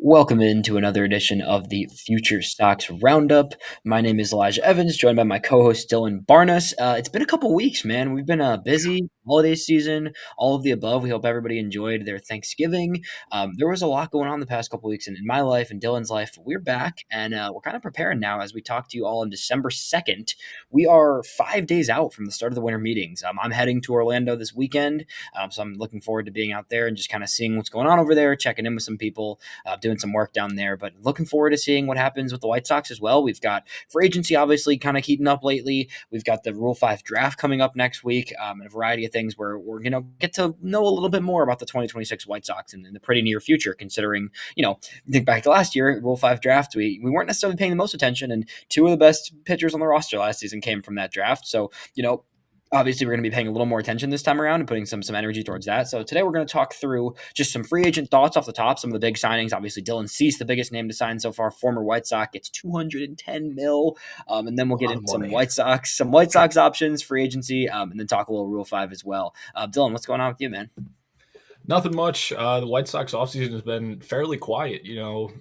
Welcome into another edition of the FutureSox Roundup. My name is Elijah Evans, joined by my co-host Dylan Barnas. It's been a couple weeks, man. We've been busy, holiday season, all of the above. We hope everybody enjoyed their Thanksgiving. There was a lot going on the past couple weeks in my life and Dylan's life. We're back, and we're kind of preparing now as we talk to you all on December 2nd. We are 5 days out from the start of the winter meetings. I'm heading to Orlando this weekend, so I'm looking forward to being out there and just kind of seeing what's going on over there, checking in with some people, doing some work down there. But looking forward to seeing what happens with the White Sox as well. We've got free agency obviously kind of heating up lately. We've got the Rule 5 draft coming up next week, and a variety of things where we're going to get to know a little bit more about the 2026 White Sox in the pretty near future, considering, think back to last year, Rule 5 draft, we weren't necessarily paying the most attention, and two of the best pitchers on the roster last season came from that draft. So, obviously, we're going to be paying a little more attention this time around and putting some energy towards that. So today we're going to talk through just some free agent thoughts off the top, some of the big signings. Obviously, Dylan Cease, the biggest name to sign so far, former White Sox, gets 210 mil. And then we'll get into some White Sox options, free agency, and then talk a little Rule 5 as well. Dylan, what's going on with you, man? Nothing much. The White Sox offseason has been fairly quiet.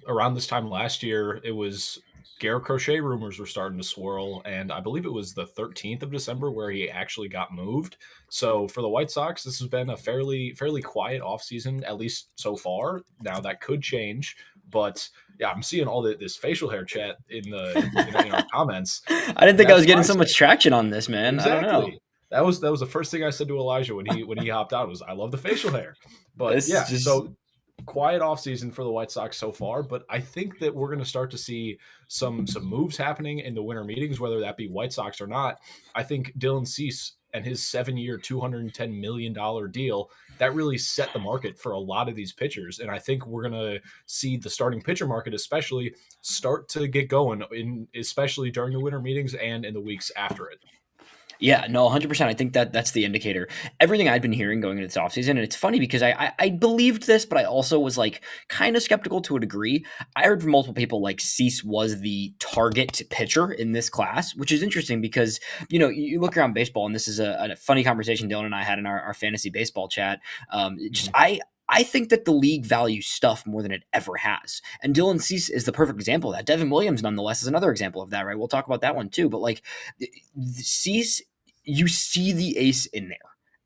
Around this time last year, it was Garrett Crochet rumors were starting to swirl, and I believe it was the 13th of December where he actually got moved. So for the White Sox, this has been a fairly quiet offseason, at least so far. Now that could change, but yeah, I'm seeing all this facial hair chat in our comments. I didn't think I was getting so much traction on this, man. Exactly. I don't know. That was the first thing I said to Elijah when he hopped out was I love the facial hair. But so quiet offseason for the White Sox so far, but I think that we're going to start to see some moves happening in the winter meetings, whether that be White Sox or not. I think Dylan Cease and his 7-year, $210 million deal, that really set the market for a lot of these pitchers. And I think we're going to see the starting pitcher market especially start to get going, especially during the winter meetings and in the weeks after it. Yeah, no, 100%. I think that's the indicator. Everything I'd been hearing going into this offseason, and it's funny because I believed this, but I also was like kind of skeptical to a degree. I heard from multiple people like Cease was the target pitcher in this class, which is interesting because, you look around baseball, and this is a funny conversation Dylan and I had in our fantasy baseball chat. I think that the league values stuff more than it ever has. And Dylan Cease is the perfect example of that. Devin Williams, nonetheless, is another example of that, right? We'll talk about that one too. But like Cease, you see the ace in there.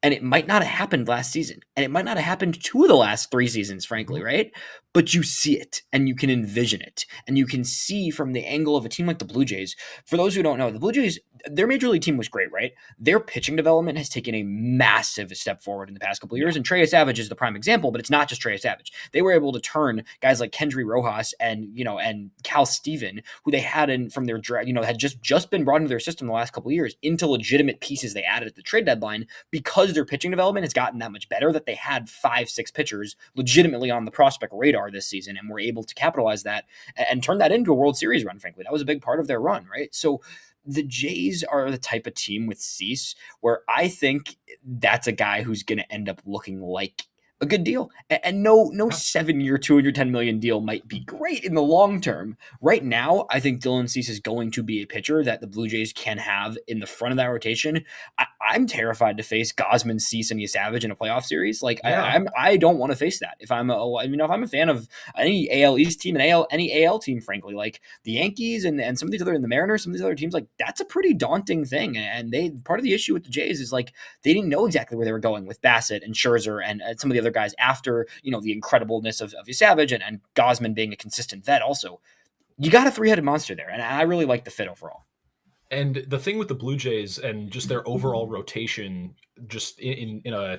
And it might not have happened last season. And it might not have happened 2 of the last 3 seasons, frankly, right? But you see it and you can envision it. And you can see from the angle of a team like the Blue Jays. For those who don't know, the Blue Jays, their major league team was great, right? Their pitching development has taken a massive step forward in the past couple of years. And Trey Savage is the prime example, but it's not just Trey Savage. They were able to turn guys like Kendry Rojas and Cal Steven, who they had in from their draft, had just been brought into their system the last couple of years, into legitimate pieces they added at the trade deadline because their pitching development has gotten that much better that they had 5-6 pitchers legitimately on the prospect radar this season and were able to capitalize that and turn that into a World Series run. Frankly, that was a big part of their run, right? So the Jays are the type of team with Cease where I think that's a guy who's going to end up looking like a good deal. And no 7-year, $210 million deal might be great in the long term. Right now, I think Dylan Cease is going to be a pitcher that the Blue Jays can have in the front of that rotation. I'm terrified to face Gausman, Cease, and Savage in a playoff series. I don't want to face that. If I'm a fan of any AL East team and any AL team, frankly, like the Yankees and some of these other, and the Mariners, some of these other teams, like that's a pretty daunting thing. And part of the issue with the Jays is like they didn't know exactly where they were going with Bassett and Scherzer and some of the other guys after, the incredibleness of Savage and Gausman being a consistent vet. Also, you got a 3-headed monster there, and I really like the fit overall. And the thing with the Blue Jays and just their overall rotation, just in a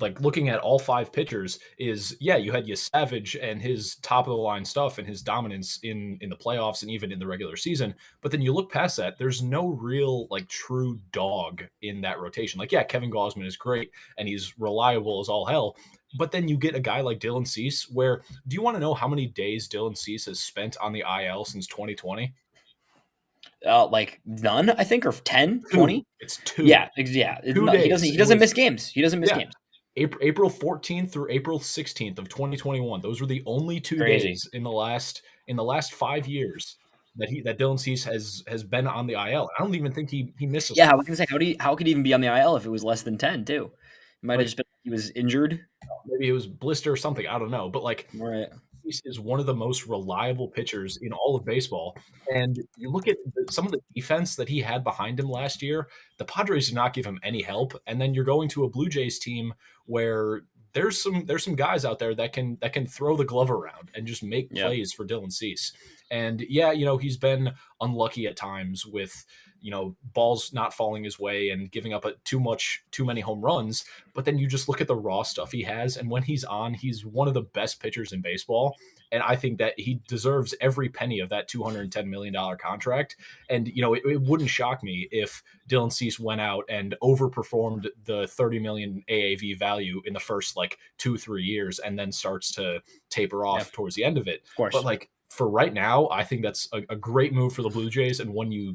like looking at all 5 pitchers is, you had Savage and his top of the line stuff and his dominance in the playoffs and even in the regular season. But then you look past that, there's no real like true dog in that rotation. Like, Kevin Gausman is great and he's reliable as all hell. But then you get a guy like Dylan Cease where, do you want to know how many days Dylan Cease has spent on the IL since 2020? Like none, I think, or 10, 20. It's 2. Yeah. 2 days. He doesn't miss games. He doesn't miss games. April 14th through April 16th of 2021. Those were the only 2 days in the last 5 years that Dylan Cease has been on the IL. I don't even think he misses. Yeah, I was gonna say, how could he even be on the IL if it was less than 10 too? It might have just been he was injured. Maybe it was blister or something. I don't know. But right. Cease is one of the most reliable pitchers in all of baseball. And you look at some of the defense that he had behind him last year, the Padres did not give him any help. And then you're going to a Blue Jays team where there's some guys out there that can throw the glove around and just make plays for Dylan Cease. And yeah, he's been unlucky at times with balls not falling his way and giving up too many home runs. But then you just look at the raw stuff he has, and when he's on, he's one of the best pitchers in baseball. And I think that he deserves every penny of that $210 million contract. And, it wouldn't shock me if Dylan Cease went out and overperformed the $30 million AAV value in the first 2-3 years and then starts to taper off towards the end of it. Of course. But for right now, I think that's a great move for the Blue Jays, and one you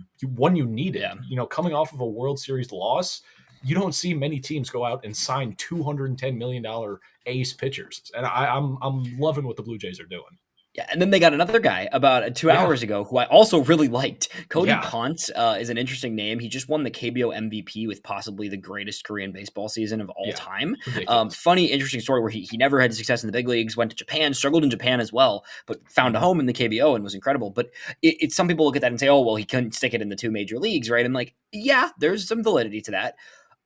need it. Coming off of a World Series loss, you don't see many teams go out and sign $210 million ace pitchers, and I'm loving what the Blue Jays are doing. Yeah, and then they got another guy about 2 hours ago who I also really liked. Cody Ponce is an interesting name. He just won the KBO MVP with possibly the greatest Korean baseball season of all time. Funny, interesting story where he never had success in the big leagues, went to Japan, struggled in Japan as well, but found a home in the KBO and was incredible. But it's some people look at that and say, oh, well, he couldn't stick it in the two major leagues, right? And there's some validity to that.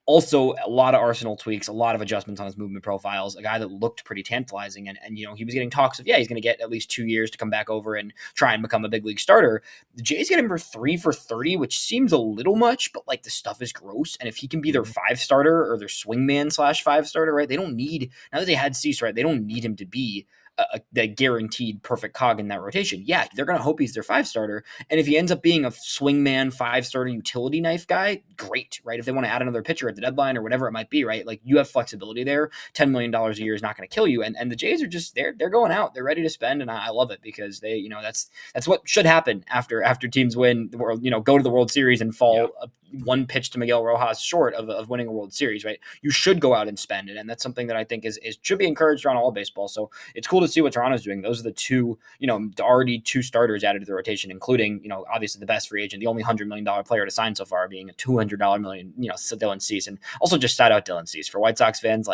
Also, a lot of arsenal tweaks, a lot of adjustments on his movement profiles, a guy that looked pretty tantalizing. And he was getting talks of, he's going to get at least 2 years to come back over and try and become a big league starter. The Jays get him for 3 for $30, which seems a little much, but the stuff is gross. And if he can be their 5 starter or their swingman /5 starter, right? They don't need, now that they had Cease, right? They don't need him to be the guaranteed perfect cog in that rotation. Yeah, they're going to hope he's their 5 starter. And if he ends up being a swingman 5 starter utility knife guy, great, right? If they want to add another pitcher at the deadline or whatever it might be, right? You have flexibility there. $10 million a year is not going to kill you. And the Jays are just, they're going out. They're ready to spend. And I love it because they, that's what should happen after teams win the world, go to the World Series and fall one pitch to Miguel Rojas short of winning a World Series, right? You should go out and spend it. And that's something that I think is should be encouraged around all baseball. So it's cool to see what Toronto's doing. Those are the two, already 2 starters added to the rotation, including, obviously the best free agent, the only $100 million player to sign so far being a $200 million, Dylan Cease. And also just shout out Dylan Cease for White Sox fans.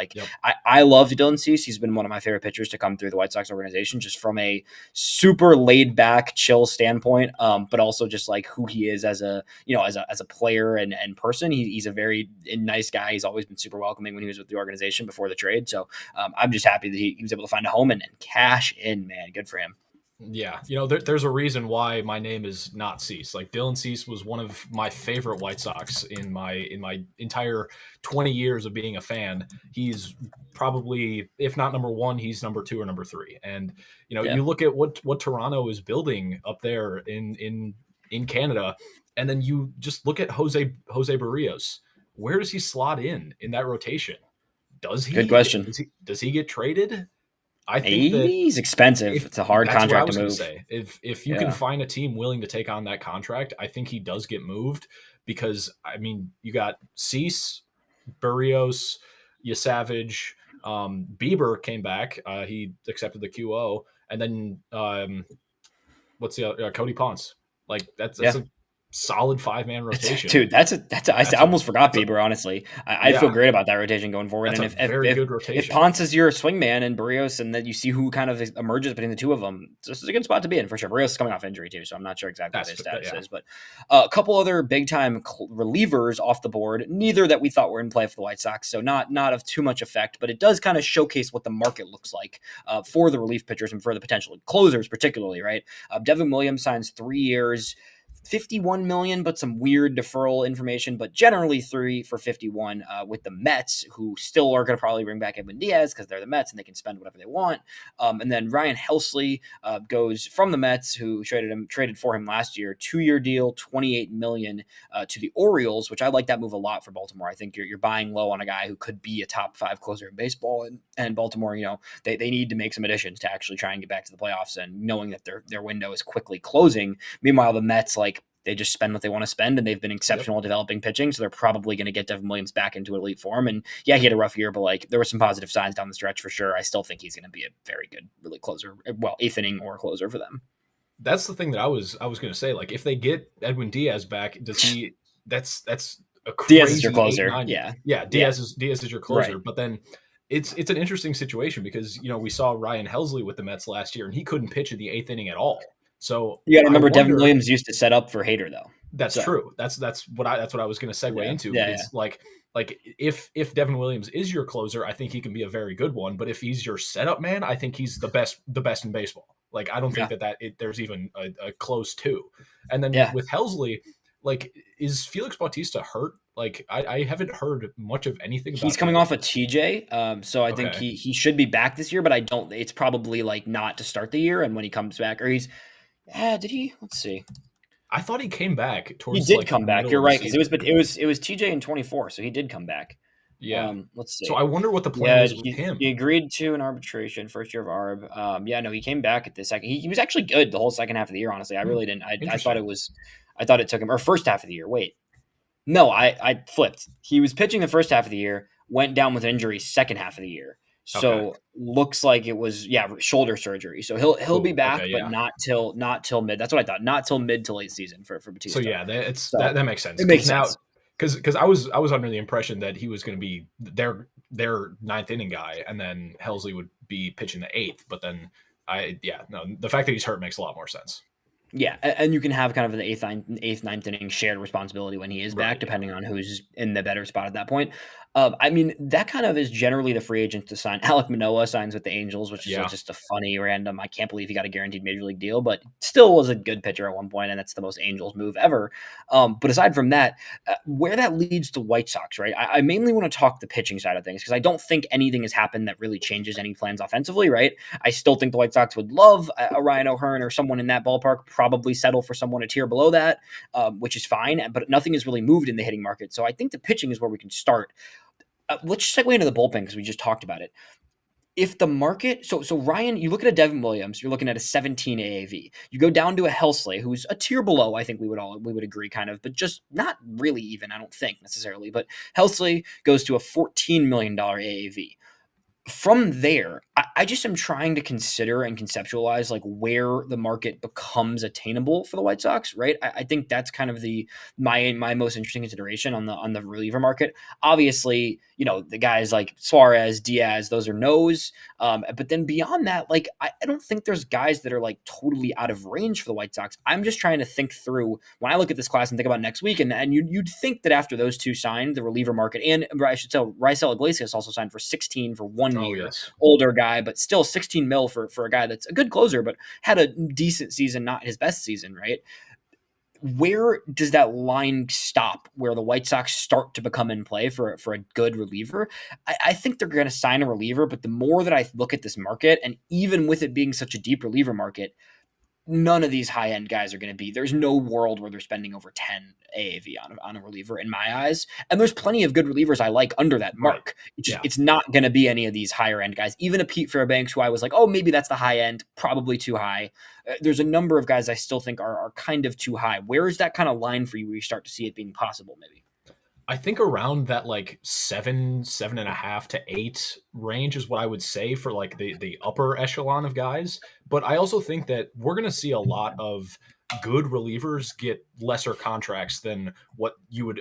I love Dylan Cease. He's been one of my favorite pitchers to come through the White Sox organization, just from a super laid back, chill standpoint. But also just who he is as a player and person. He's a very nice guy. He's always been super welcoming when he was with the organization before the trade. So I'm just happy that he was able to find a home and cash in, man. Good for him. Yeah, there's a reason why my name is not Cease. Dylan Cease was one of my favorite White Sox in my entire 20 years of being a fan. He's probably, if not number 1, he's number 2 or number 3. And you look at what Toronto is building up there in Canada, and then you just look at Jose Barrios. Where does he slot in that rotation? Does he? Good question. Does he get traded? I think he's expensive. It's a hard contract to move. Say. If you can find a team willing to take on that contract, I think he does get moved, because you got Cease, Barrios, Savage, Bieber came back. He accepted the QO, and then what's the other? Cody Ponce. That's a solid 5-man rotation. Dude, I almost forgot Bieber, honestly. I feel great about that rotation going forward. That's and a very good rotation. If Ponce is your swingman and Barrios, and then you see who kind of emerges between the two of them, this is a good spot to be in for sure. Barrios is coming off injury too, so I'm not sure exactly what his status is. But a couple other big-time relievers off the board, neither that we thought were in play for the White Sox, so not of too much effect, but it does kind of showcase what the market looks like for the relief pitchers and for the potential closers particularly, right? Devin Williams signs 3 years, $51 million, but some weird deferral information, but generally 3 for $51 with the Mets, who still are going to probably bring back Edwin Diaz because they're the Mets and they can spend whatever they want. And then Ryan Helsley goes from the Mets, who traded for him last year, 2-year deal, $28 million to the Orioles, which I like that move a lot for Baltimore. I think you're buying low on a guy who could be a top 5 closer in baseball, and Baltimore, they need to make some additions to actually try and get back to the playoffs, and knowing that their window is quickly closing. Meanwhile, the Mets, they just spend what they want to spend, and they've been exceptional at developing pitching, so they're probably going to get Devin Williams back into elite form. And yeah, he had a rough year, but there were some positive signs down the stretch for sure. I still think he's going to be a very good, really closer, 8th inning or closer for them. That's the thing that I was going to say. If they get Edwin Diaz back, does he? That's a crazy Diaz is your closer. Yeah. Diaz is your closer. Right. But then it's an interesting situation because, we saw Ryan Helsley with the Mets last year and he couldn't pitch in the 8th inning at all. So you got to remember Devin Williams used to set up for Hader though. That's true. That's what I was going to segue into. It's like if Devin Williams is your closer, I think he can be a very good one. But if he's your setup man, I think he's the best in baseball. Like, I don't think there's even a close two. And then with Helsley, like, is Felix Bautista hurt? Like, I haven't heard much of anything about He's coming off a TJ, so I think he should be back this year, but I don't. It's probably like not to start the year, and when he comes back, or he's did he? Let's see. I thought he came back towards. He did come back. You're right, because it was TJ in 24, so he did come back. Yeah. Let's see. So I wonder what the plan is with him. He agreed to an arbitration first year of ARB. No, he came back at the second. He was actually good the whole second half of the year. Honestly, I really didn't. I thought it took him, or first half of the year. Wait, no, I flipped. He was pitching the first half of the year, went down with an injury second half of the year. So looks like it was shoulder surgery. So he'll be back, but not till mid. That's what I thought. Not till mid to late season for Bautista. So that makes sense. It makes sense. Because I was under the impression that he was going to be their 9th inning guy, and then Helsley would be pitching the 8th. But then the fact that he's hurt makes a lot more sense. Yeah, and you can have kind of an 8th, 9th inning shared responsibility when he is back, depending on who's in the better spot at that point. I mean, that kind of is generally the free agent to sign. Alek Manoah signs with the Angels, which is just a funny random. I can't believe he got a guaranteed major league deal, but still was a good pitcher at one point, and that's the most Angels move ever. But aside from that, where that leads to White Sox, right? I mainly want to talk the pitching side of things because I don't think anything has happened that really changes any plans offensively, right? I still think the White Sox would love a Ryan O'Hearn or someone in that ballpark, probably settle for someone a tier below that, which is fine, but nothing has really moved in the hitting market. So I think the pitching is where we can start. Let's segue into the bullpen because we just talked about it. If the market, so Ryan, you look at a Devin Williams, you're looking at a 17 AAV. You go down to a Helsley, who's a tier below. I think we would agree, kind of, but just not really even. I don't think necessarily, but Helsley goes to a $14 million AAV. From there, I just am trying to consider and conceptualize like where the market becomes attainable for the White Sox, right? I think that's kind of my most interesting consideration on the reliever market. Obviously, the guys like Suarez, Diaz, those are no's. But then beyond that, like I don't think there's guys that are like totally out of range for the White Sox. I'm just trying to think through when I look at this class and think about next week, and you'd think that after those two signed, the reliever market, and I should tell Raisel Iglesias also signed for 16 for 1 year. Yes. Older guy, but still 16 mil for a guy that's a good closer, but had a decent season, not his best season, right? Where does that line stop where the White Sox start to become in play for a good reliever? I think they're going to sign a reliever, but the more that I look at this market, and even with it being such a deep reliever market, none of these high-end guys are going to be. There's no world where they're spending over 10 AAV on a reliever in my eyes. And there's plenty of good relievers I like under that mark. Right. It's not going to be any of these higher-end guys. Even a Pete Fairbanks, who I was like, oh, maybe that's the high end, probably too high. There's a number of guys I still think are kind of too high. Where is that kind of line for you where you start to see it being possible maybe? I think around that like 7.5 to 8 range is what I would say for like the upper echelon of guys. But I also think that we're going to see a lot of good relievers get lesser contracts than what you would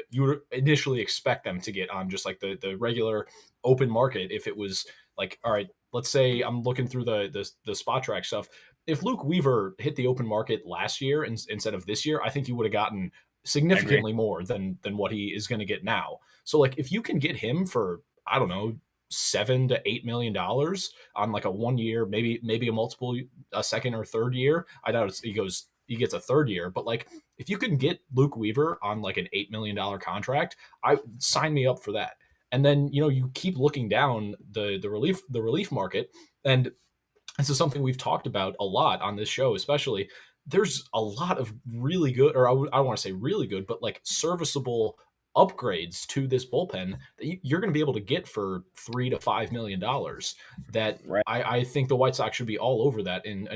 initially expect them to get on just like the regular open market. If it was like, all right, let's say I'm looking through the spot track stuff. If Luke Weaver hit the open market last year instead of this year, I think he would have gotten significantly more than what he is going to get now. So like if you can get him for, I don't know, $7 to $8 million on like a 1 year, maybe a second or third year. I doubt he gets a third year, but like if you can get Luke Weaver on like an $8 million contract, I sign me up for that. And then, you keep looking down the relief market. And this is something we've talked about a lot on this show, especially. There's a lot of really good, or I don't want to say really good, but like serviceable upgrades to this bullpen that you're going to be able to get for $3 to $5 million. That right. I think the White Sox should be all over that in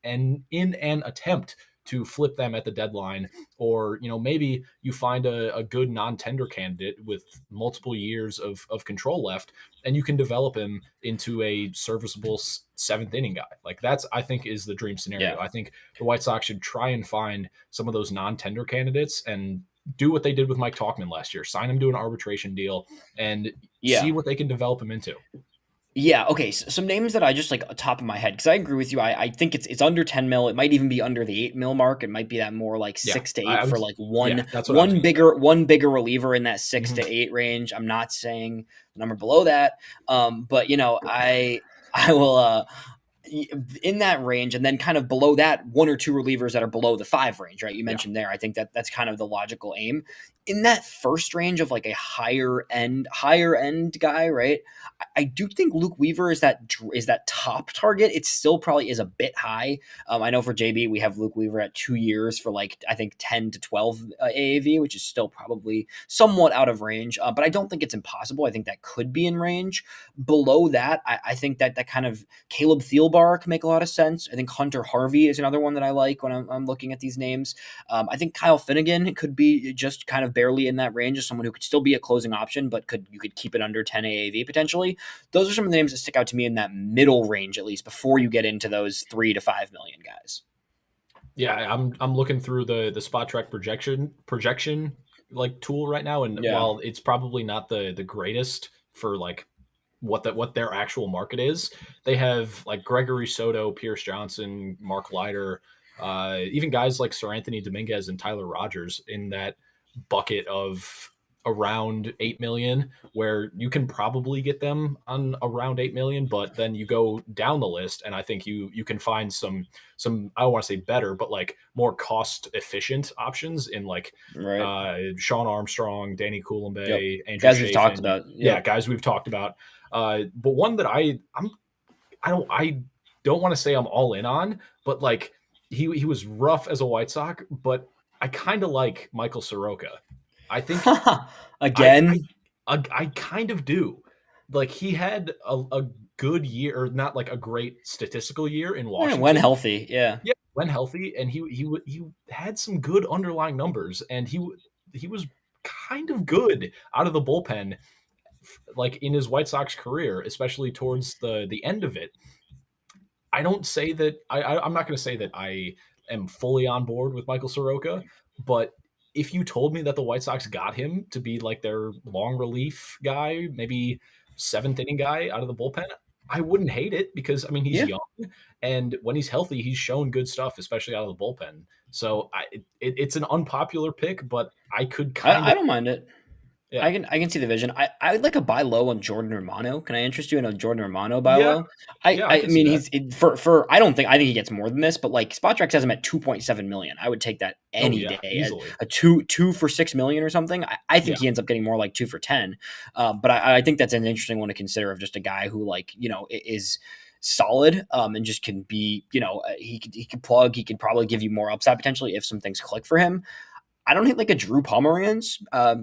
an attempt to flip them at the deadline, or maybe you find a good non-tender candidate with multiple years of control left, and you can develop him into a serviceable 7th inning guy. Like that's, I think, is the dream scenario. Yeah. I think the White Sox should try and find some of those non-tender candidates and do what they did with Mike Tauchman last year. Sign him to an arbitration deal and see what they can develop him into. Yeah, okay. So some names that I just like top of my head, because I agree with you. I think it's under 10 mil. It might even be under the 8 mil mark. It might be that more like Yeah, 6 to 8 I for would. like Yeah, one that's what I was one going to say. bigger reliever in that six Mhm. to eight range. I'm not saying the number below that. But I will in that range, and then kind of below that, one or two relievers that are below the 5 range, right? You Yeah. mentioned there. I think that's kind of the logical aim. In that first range of like a higher end guy, right? I do think Luke Weaver is that top target. It still probably is a bit high. I know for JB we have Luke Weaver at 2 years for like I think 10 to 12 AAV, which is still probably somewhat out of range. But I don't think it's impossible. I think that could be in range. Below that, I think that kind of Caleb Thielbar can make a lot of sense. I think Hunter Harvey is another one that I like when I'm looking at these names. I think Kyle Finnegan could be just kind of barely in that range as someone who could still be a closing option, but you could keep it under 10 AAV potentially. Those are some of the names that stick out to me in that middle range, at least before you get into those 3 to 5 million guys. Yeah, I'm looking through the spot track projection like tool right now, and Yeah. while it's probably not the greatest for like what their actual market is, they have like Gregory Soto, Pierce Johnson, Mark Leiter, even guys like Sir Anthony Dominguez and Tyler Rogers in that bucket of around 8 million, where you can probably get them on around 8 million, but then you go down the list and I think you can find some I don't want to say better, but like more cost efficient options in like Right. Sean Armstrong, Danny Yep. Coulombe, Andrew Guys we've talked Chafin. about. Yeah, Yep. guys we've talked about. But one that I don't want to say I'm all in on, but like he was rough as a White Sox, but I kind of like Michael Soroka. I think Again. I kind of do. Like he had a good year, or not like a great statistical year in When Washington. healthy, yeah. Yeah, when healthy, and he had some good underlying numbers, and he was kind of good out of the bullpen, like in his White Sox career, especially towards the end of it. I don't say that I'm not going to say that I am fully on board with Michael Soroka, but if you told me that the White Sox got him to be like their long relief guy, maybe seventh inning guy out of the bullpen, I wouldn't hate it, because I mean he's Yeah. young, and when he's healthy, he's shown good stuff, especially out of the bullpen. So it's an unpopular pick, but I could kind I of, don't mind it. yeah, I can see the vision. I would like a buy low on Jordan Romano. Can I interest you in a Jordan Romano buy yeah, low? yeah, I I could see mean that. for I think he gets more than this, but like Spotrac has him at 2.7 million. I would take that Oh any yeah, day. easily. A two for 6 million or something. I think Yeah, he ends up getting more like 2 for 10. But I think that's an interesting one to consider of just a guy who is solid and just can be he could plug, he could probably give you more upside potentially if some things click for him. I don't think like a Drew Pomeranz,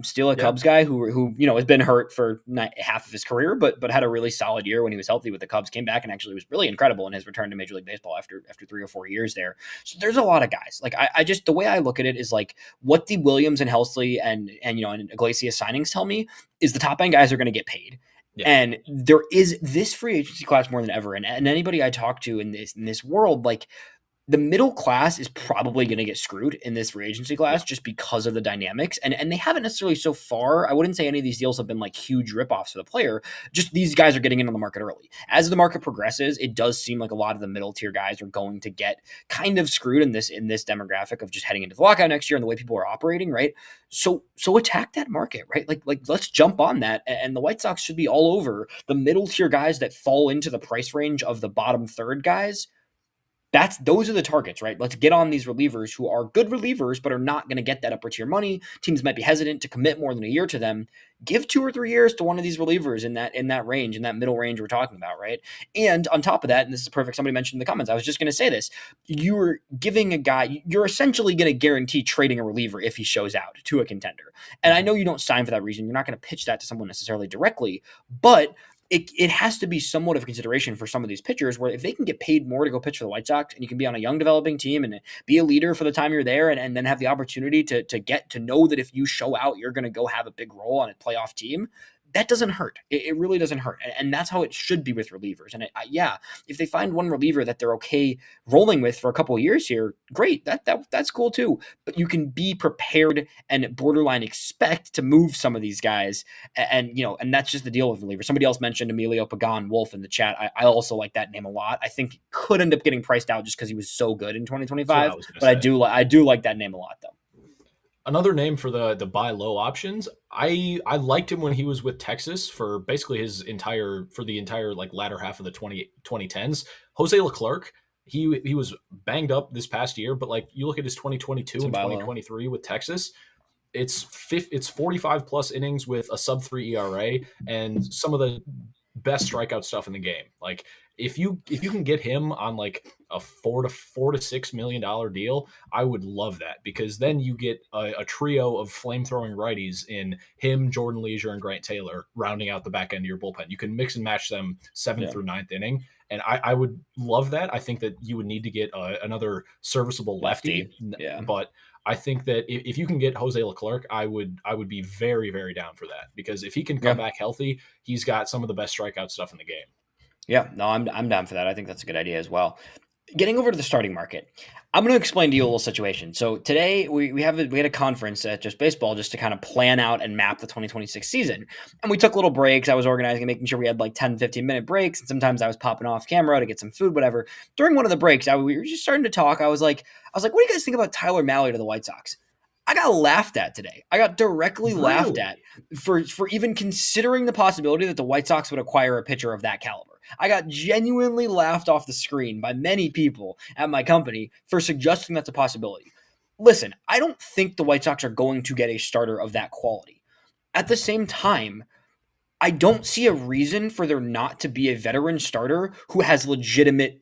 still a yeah. Cubs guy who has been hurt for half of his career, but had a really solid year when he was healthy with the Cubs. Came back and actually was really incredible in his return to Major League Baseball after 3 or 4 years there. So there's a lot of guys. Like I just, the way I look at it is like what the Williams and Helsley and Iglesias signings tell me is the top end guys are going to get paid. Yeah. And there is this free agency class more than ever, and anybody I talk to in this world, like the middle class is probably going to get screwed in this free agency Yeah. class just because of the dynamics. And they haven't necessarily so far. I wouldn't say any of these deals have been like huge ripoffs for the player. Just these guys are getting in on the market early. As the market progresses, it does seem like a lot of the middle tier guys are going to get kind of screwed in this demographic of just heading into the lockout next year and the way people are operating, right? So attack that market, right? Like let's jump on that. And the White Sox should be all over the middle tier guys that fall into the price range of the bottom third guys. Those are the targets, right? Let's get on these relievers who are good relievers, but are not going to get that upper tier money. Teams might be hesitant to commit more than a year to them. Give 2 or 3 years to one of these relievers in that range, in that middle range we're talking about, right? And on top of that, and this is perfect, somebody mentioned in the comments, I was just going to say this: you're giving a guy, you're essentially going to guarantee trading a reliever if he shows out to a contender. And I know you don't sign for that reason. You're not going to pitch that to someone necessarily directly, but it has to be somewhat of a consideration for some of these pitchers where if they can get paid more to go pitch for the White Sox and you can be on a young developing team and be a leader for the time you're there and then have the opportunity to get to know that if you show out, you're going to go have a big role on a playoff team. that doesn't hurt. It really doesn't hurt. And that's how it should be with relievers. And yeah, if they find one reliever that they're okay rolling with for a couple of years here, great. That's cool too. But you can be prepared and borderline expect to move some of these guys. And that's just the deal with relievers. Somebody else mentioned Emilio Pagan Wolf in the chat. I also like that name a lot. I think he could end up getting priced out just because he was so good in 2025. But I do like that name a lot, though. Another name for the buy low options. I liked him when he was with Texas for basically the entire like latter half of the 2010s. Jose Leclerc, he was banged up this past year, but like you look at his 2022 and 2023 with Texas, it's 45 plus innings with a sub 3 ERA and some of the best strikeout stuff in the game. Like if you can get him on like a $4 to $6 million deal, I would love that, because then you get a trio of flame-throwing righties in him, Jordan Leisure, and Grant Taylor rounding out the back end of your bullpen. You can mix and match them 7th through 9th inning. And I would love that. I think that you would need to get another serviceable lefty. Yeah. But I think that if you can get Jose Leclerc, I would be very, very down for that, because if he can come back healthy, he's got some of the best strikeout stuff in the game. Yeah, no, I'm down for that. I think that's a good idea as well. Getting over to the starting market, I'm going to explain to you a little situation. So today we had a conference at Just Baseball just to kind of plan out and map the 2026 season. And we took little breaks. I was organizing and making sure we had like 10, 15-minute breaks. And sometimes I was popping off camera to get some food, whatever. During one of the breaks, we were just starting to talk. I was like, what do you guys think about Tyler Mahle to the White Sox? I got laughed at today. I got directly laughed at for even considering the possibility that the White Sox would acquire a pitcher of that caliber. I got genuinely laughed off the screen by many people at my company for suggesting that's a possibility. Listen, I don't think the White Sox are going to get a starter of that quality. At the same time, I don't see a reason for there not to be a veteran starter who has legitimate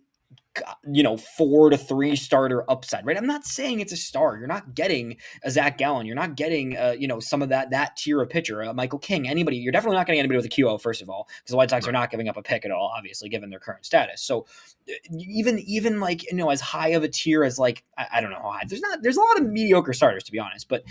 4 to 3 starter upside, right? I'm not saying it's a star. You're not getting a Zach Gallen. You're not getting, some of that tier of pitcher, Michael King, anybody. You're definitely not getting anybody with a QO, first of all, because the White Sox are not giving up a pick at all, obviously, given their current status. So even like, as high of a tier as like, I don't know how high. There's a lot of mediocre starters, to be honest, but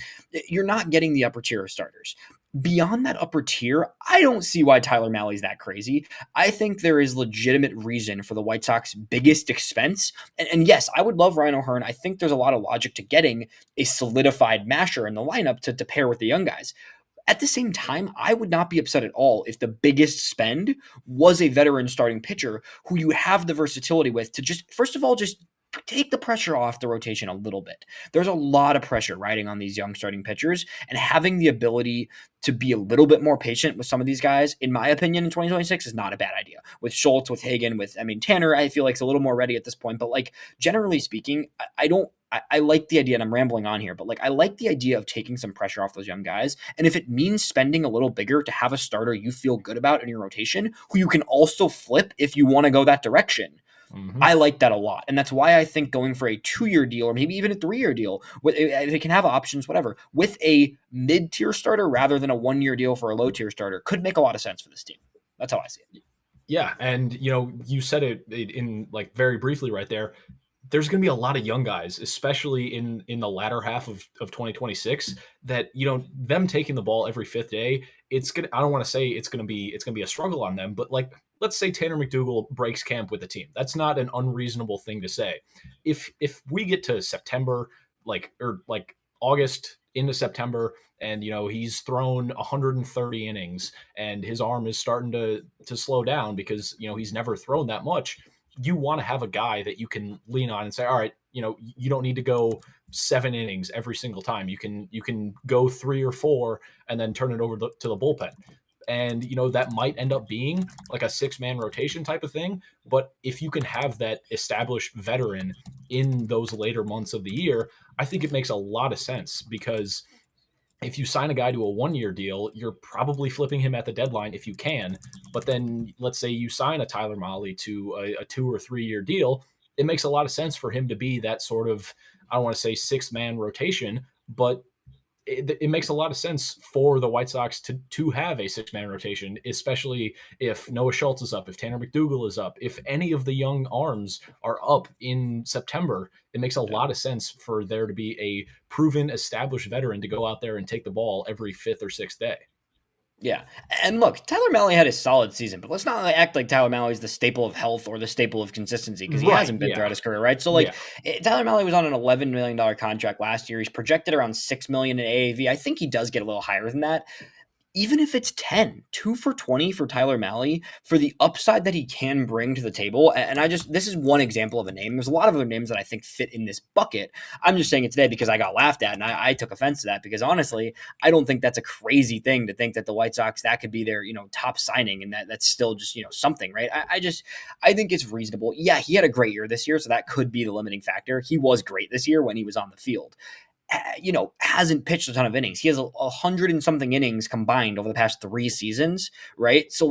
you're not getting the upper tier of starters. Beyond that upper tier, I don't see why Tyler Mahle's that crazy. I think there is legitimate reason for the White Sox biggest expense. And yes, I would love Ryan O'Hearn. I think there's a lot of logic to getting a solidified masher in the lineup to pair with the young guys. At the same time, I would not be upset at all if the biggest spend was a veteran starting pitcher who you have the versatility with to just, first of all, just take the pressure off the rotation a little bit. There's a lot of pressure riding on these young starting pitchers, and having the ability to be a little bit more patient with some of these guys, in my opinion, in 2026 is not a bad idea. With Schultz, with Hagen, Tanner, I feel like it's a little more ready at this point. But like, generally speaking, I like the idea, and I'm rambling on here, but like, I like the idea of taking some pressure off those young guys. And if it means spending a little bigger to have a starter you feel good about in your rotation, who you can also flip if you want to go that direction, I like that a lot. And that's why I think going for a 2-year deal, or maybe even a 3-year deal, they can have options, whatever, with a mid-tier starter rather than a 1-year deal for a low-tier starter could make a lot of sense for this team. That's how I see it. Yeah. And, you said it in like very briefly right there. There's going to be a lot of young guys, especially in the latter half of 2026, that, them taking the ball every 5th day, I don't want to say it's going to be a struggle on them, but like, let's say Tanner McDougal breaks camp with the team. That's not an unreasonable thing to say. If we get to September, or August into September, and he's thrown 130 innings and his arm is starting to slow down because he's never thrown that much, you want to have a guy that you can lean on and say, all right, you don't need to go 7 innings every single time. You can go 3 or 4 and then turn it over to the bullpen. And, that might end up being like a 6-man rotation type of thing. But if you can have that established veteran in those later months of the year, I think it makes a lot of sense, because if you sign a guy to a 1-year deal, you're probably flipping him at the deadline if you can. But then let's say you sign a Tyler Mahle to a 2 or 3-year deal. It makes a lot of sense for him to be that sort of, I don't want to say 6-man rotation, but it makes a lot of sense for the White Sox to have a 6-man rotation, especially if Noah Schultz is up, if Tanner McDougal is up, if any of the young arms are up in September. It makes a lot of sense for there to be a proven, established veteran to go out there and take the ball every 5th or 6th day. Yeah. And look, Tyler Mahle had a solid season, but let's not act like Tyler Mahle is the staple of health or the staple of consistency because he Right. hasn't been Yeah. throughout his career, right? So Yeah. Tyler Mahle was on an $11 million contract last year. He's projected around $6 million in AAV. I think he does get a little higher than that. Even if it's 10, 2 for 20 for Tyler Mahle, for the upside that he can bring to the table. And this is one example of a name. There's a lot of other names that I think fit in this bucket. I'm just saying it today because I got laughed at and I took offense to that because honestly, I don't think that's a crazy thing to think that the White Sox, that could be their, top signing and that's still just, something, right? I think it's reasonable. Yeah, he had a great year this year, so that could be the limiting factor. He was great this year when he was on the field. Hasn't pitched a ton of innings. He has 100 and something innings combined over the past 3 seasons, right? So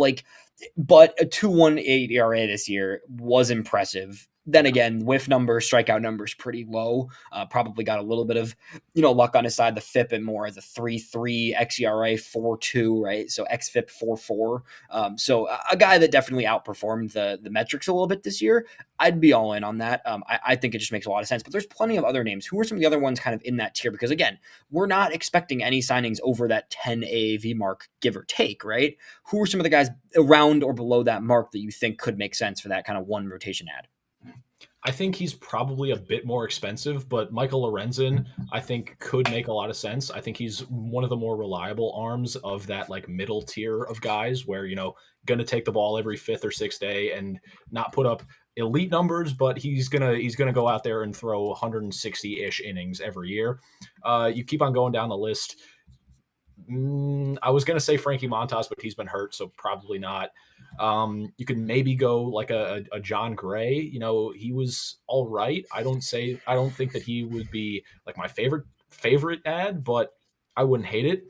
but a 2.18 ERA this year was impressive. Then again, whiff numbers, strikeout numbers pretty low. Probably got a little bit of, luck on his side. The FIP and more as a 3.3, xERA 4.2, right? So xFIP 4.4. So a guy that definitely outperformed the metrics a little bit this year. I'd be all in on that. I think it just makes a lot of sense. But there's plenty of other names. Who are some of the other ones kind of in that tier? Because again, we're not expecting any signings over that 10 AAV mark, give or take, right? Who are some of the guys around or below that mark that you think could make sense for that kind of one rotation ad? I think he's probably a bit more expensive, but Michael Lorenzen, I think, could make a lot of sense. I think he's one of the more reliable arms of that middle tier of guys where, going to take the ball every fifth or sixth day and not put up elite numbers, but he's gonna go out there and throw 160-ish innings every year. You keep on going down the list. I was gonna say Frankie Montas, but he's been hurt, so probably not. You could maybe go like a John Gray. He was all right. I don't think that he would be like my favorite ad, but I wouldn't hate it.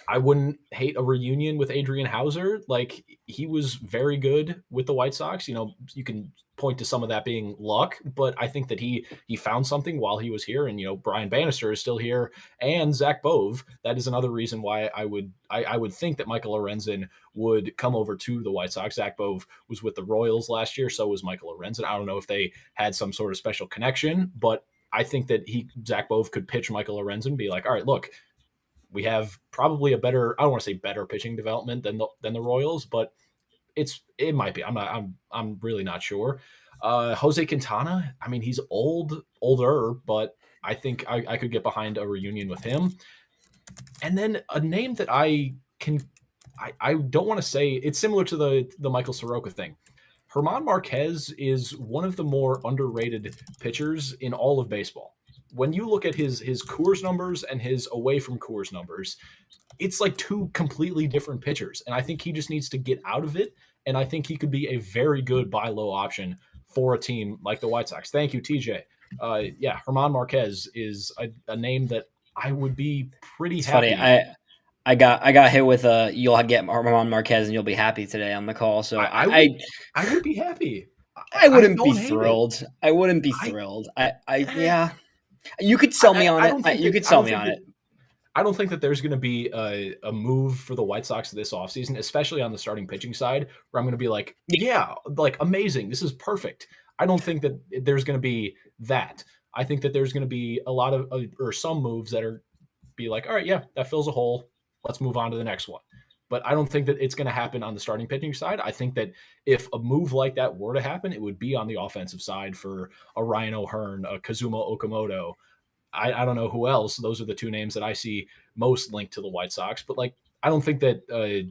I wouldn't hate a reunion with Adrian Hauser. Like, he was very good with the White Sox. You can point to some of that being luck, but I think that he found something while he was here. And Brian Bannister is still here, and Zach Bove. That is another reason why I would think that Michael Lorenzen would come over to the White Sox. Zach Bove was with the Royals last year, so was Michael Lorenzen. I don't know if they had some sort of special connection, but I think that Zach Bove could pitch Michael Lorenzen, be like, all right, look, we have probably a better, I don't want to say better pitching development than the Royals, but it might be. I'm really not sure. Jose Quintana, I mean, he's older, but I think I could get behind a reunion with him. And then a name that I don't want to say, it's similar to the Michael Soroka thing. German Marquez is one of the more underrated pitchers in all of baseball. When you look at his Coors numbers and his away from Coors numbers, it's like two completely different pitchers. And I think he just needs to get out of it. And I think he could be a very good buy low option for a team like the White Sox. Thank you, TJ. German Marquez is a name that I would be pretty it's happy. Funny. I got hit with you'll get Ramon Marquez and you'll be happy today on the call. So I would be happy. I wouldn't be thrilled. I wouldn't be thrilled. Yeah. You could sell me on it. You could sell me on it. I don't think that there's going to be a move for the White Sox this offseason, especially on the starting pitching side, where I'm going to be like, yeah, like amazing. This is perfect. I don't think that there's going to be that. I think that there's going to be a lot of or some moves that are be like, all right, yeah, that fills a hole. Let's move on to the next one. But I don't think that it's going to happen on the starting pitching side. I think that if a move like that were to happen, it would be on the offensive side for a Ryan O'Hearn, a Kazuma Okamoto. I don't know who else. Those are the two names that I see most linked to the White Sox. But I don't think that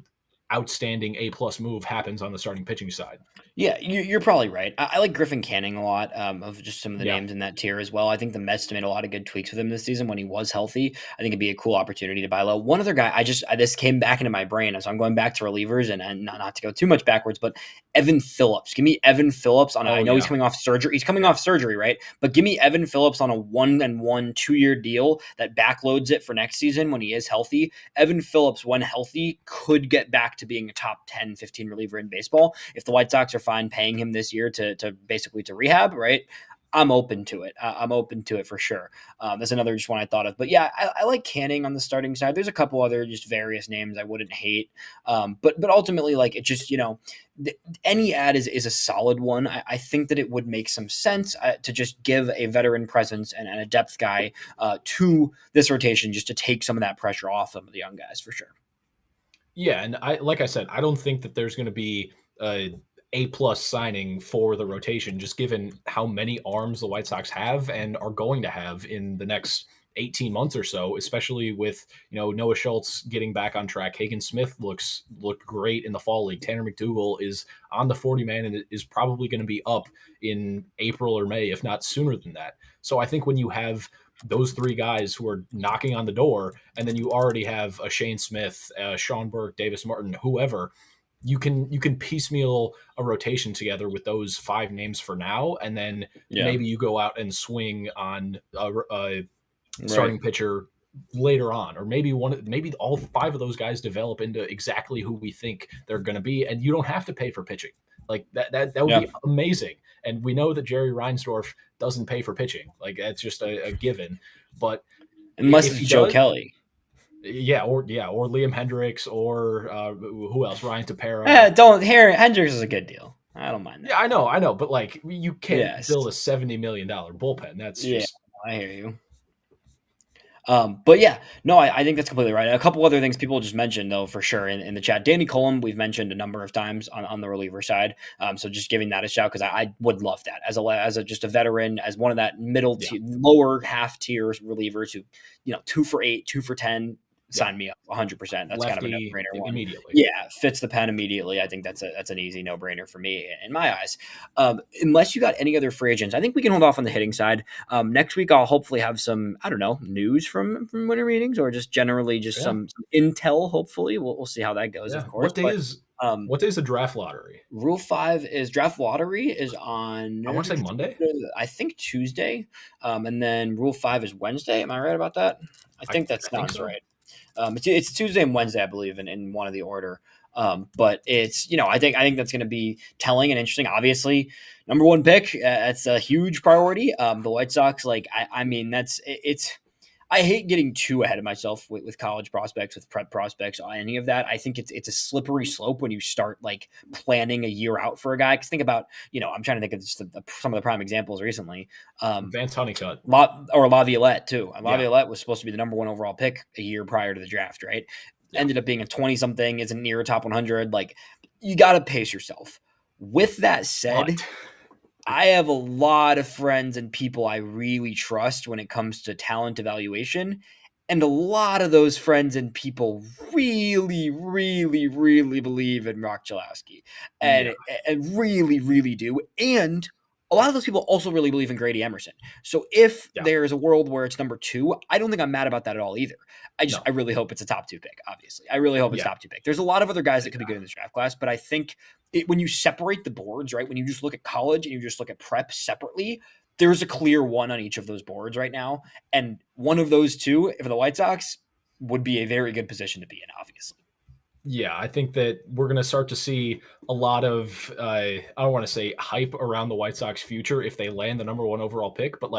outstanding A+ move happens on the starting pitching side. Yeah, you're probably right. I like Griffin Canning a lot of just some of the names in that tier as well. I think the Mets made a lot of good tweaks with him this season when he was healthy. I think it'd be a cool opportunity to buy low. One other guy, this came back into my brain, so I'm going back to relievers and not to go too much backwards, but Evan Phillips. Give me Evan Phillips on. I know he's coming off surgery. He's coming off surgery, right? But give me Evan Phillips on a 1-1 2-year deal that backloads it for next season when he is healthy. Evan Phillips, when healthy, could get back to being a top 10, 15 reliever in baseball. If the White Sox are fine paying him this year to basically to rehab, right? I'm open to it. I'm open to it for sure. That's another just one I thought of. But yeah, I like Canning on the starting side. There's a couple other just various names I wouldn't hate. But ultimately, it just, any ad is a solid one. I think that it would make some sense to just give a veteran presence and a depth guy to this rotation just to take some of that pressure off of the young guys for sure. Yeah, and like I said, I don't think that there's going to be A+ signing for the rotation, just given how many arms the White Sox have and are going to have in the next 18 months or so, especially with Noah Schultz getting back on track. Hagen Smith looked great in the fall league. Tanner McDougal is on the 40 man and is probably going to be up in April or May, if not sooner than that. So I think when you have those three guys who are knocking on the door, and then you already have a Shane Smith, Sean Burke, Davis Martin, whoever, you can piecemeal a rotation together with those five names for now, and then maybe you go out and swing on a starting pitcher later on, or maybe all five of those guys develop into exactly who we think they're going to be, and you don't have to pay for pitching. Like that would be amazing. And we know that Jerry Reinsdorf doesn't pay for pitching. Like that's just a given. But unless it's Joe Kelly. Or Liam Hendricks, or who else? Ryan Tepera. Hendricks is a good deal. I don't mind that. Yeah, I know, but like you can't build a $70 million bullpen. That's just. I hear you. But yeah, no, I think that's completely right. A couple other things people just mentioned, though, for sure in the chat. Danny Cullum, we've mentioned a number of times on the reliever side. So just giving that a shout, because I would love that as a just a veteran, as one of that lower half tier relievers who, 2 for 8, 2 for 10. Sign me up 100%. That's kind of a no-brainer one. Immediately. Yeah, fits the pen immediately. I think that's an easy no-brainer for me in my eyes. Unless you got any other free agents, I think we can hold off on the hitting side. Next week I'll hopefully have some, I don't know, news from winter meetings, or just generally some intel. Hopefully we'll see how that goes. Of course. What day is the draft lottery? Rule 5 is draft lottery is on. I want to say Monday. I think Tuesday, and then Rule 5 is Wednesday. Am I right about that? I think that sounds right. It's Tuesday and Wednesday, I believe, in one of the order. But it's, I think that's going to be telling and interesting. Obviously, number one pick, that's a huge priority. The White Sox, I mean, I hate getting too ahead of myself with college prospects, with prep prospects, any of that. I think it's a slippery slope when you start planning a year out for a guy. Because think about, I'm trying to think of just some of the prime examples recently. Vance Honeycutt. Or Laviolette too. Laviolette was supposed to be the number one overall pick a year prior to the draft, right? Yeah. Ended up being a 20-something, isn't near a top 100. You got to pace yourself. With that said, I have a lot of friends and people I really trust when it comes to talent evaluation. And a lot of those friends and people really, really, really believe in Rock Chalowski and really, really do. And a lot of those people also really believe in Grady Emerson. So if there's a world where it's number 2, I don't think I'm mad about that at all either. I really hope it's a top 2 pick, obviously. I really hope it's top 2 pick. There's a lot of other guys that could be good in this draft class, but I think when you separate the boards, right, when you just look at college and you just look at prep separately, there's a clear one on each of those boards right now. And one of those two, for the White Sox, would be a very good position to be in, obviously. Yeah, I think that we're going to start to see a lot of, I don't want to say hype around the White Sox future if they land the number 1 overall pick, but